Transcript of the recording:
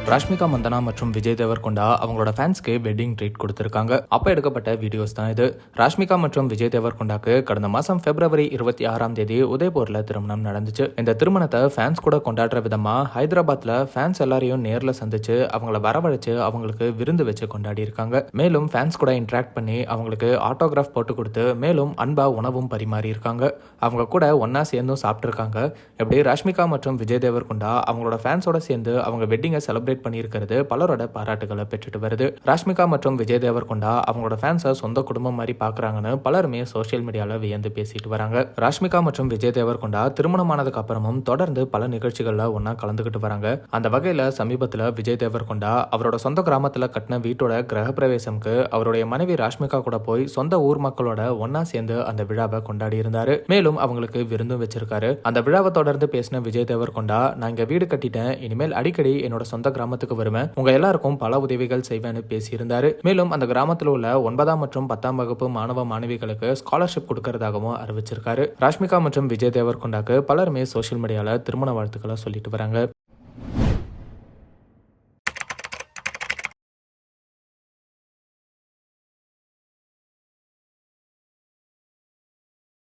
ராஷ்மிகா மந்தனா மற்றும் விஜய் தேவர்கொண்டா அவங்களோட ஃபேன்ஸ்க்கு wedding treat கொடுத்திருக்காங்க. அப்ப எடுக்கப்பட்ட வீடியோஸ் தான் இது. ராஷ்மிகா மற்றும் விஜய் தேவர்கொண்டாக்கு கடந்த மாசம் February 26ஆம் தேதி உதய்பூர்ல திருமணம் நடந்துச்சு. இந்த திருமணத்தை ஃபேன்ஸ் கூட கொண்டாடுற விதமா ஹைதராபாத்ல ஃபேன்ஸ் எல்லாரையும் நேர்ல சந்திச்சு அவங்கள வரவழைச்சு அவங்களுக்கு விருந்து வச்சு கொண்டாடி இருக்காங்க. மேலும் ஃபேன்ஸ் கூட இன்டராக்ட் பண்ணி அவங்களுக்கு ஆட்டோகிராஃப் போட்டு கொடுத்து மேலும் அன்பா உணவும் பரிமாறி இருக்காங்க. அவங்க கூட ஒன்னா சேர்ந்தும் சாப்பிட்டுருக்காங்க. எப்படி ராஷ்மிகா மற்றும் விஜய் தேவர்கொண்டா அவங்களோட ஃபேன்ஸோட சேர்ந்து அவங்க வெட்டிங்கை செலிப்ரேட் பண்ணியிருக்கிறது பலரோட பாராட்டுகளை பெற்றுட்டு வருது. ராஷ்மிகா மற்றும் விஜய் தேவர்கொண்டா அவங்களோட ஃபேன்ஸை சொந்த குடும்பம் மாதிரி பாக்குறாங்கன்னு பலருமே சோசியல் மீடியால வியந்து பேசிட்டு வராங்க. ராஷ்மிகா மற்றும் விஜய் தேவர்கொண்டா திருமணமானதுக்கு அப்புறமும் தொடர்ந்து பல நிகழ்ச்சிகள்ல ஒன்னா கலந்துகிட்டு வராங்க. அந்த வகையில சமீபத்துல விஜய் தேவர்கொண்டா அவரோட சொந்த கிராமத்துல கட்டின வீட்டோட கிரகப்பிரவேசம்க்கு அவருடைய மனைவி ராஷ்மிகா கூட போய் சொந்த ஊர் மக்களோட ஒன்னா சேர்ந்து அந்த விழாவை கொண்டாடி இருந்தாரு. மேலும் அவங்களுக்கு விருந்தும் வச்சிருக்காரு. அந்த விழாவை தொடர்ந்து பேசின விஜய் தேவர்கொண்டா, நான் இங்க வீடு கட்டிட்டேன், இனிமேல் அடிக்கடி என்னோட சொந்த கிராமத்துக்கு வருவேன், உங்க எல்லாருக்கும் பல உதவிகள் செய்வேன்னு பேசியிருந்தாரு. மேலும் அந்த கிராமத்தில் உள்ள 9ஆம் மற்றும் 10ஆம் வகுப்பு மாணவ மாணவிகளுக்கு ஸ்காலர்ஷிப் கொடுக்கறதாகவும் அறிவிச்சிருக்காரு. ராஷ்மிகா மற்றும் விஜய் தேவர்கொண்டாக்கு பலருமே சோசியல் மீடியால திருமண வாழ்த்துக்களை சொல்லிட்டு வராங்க.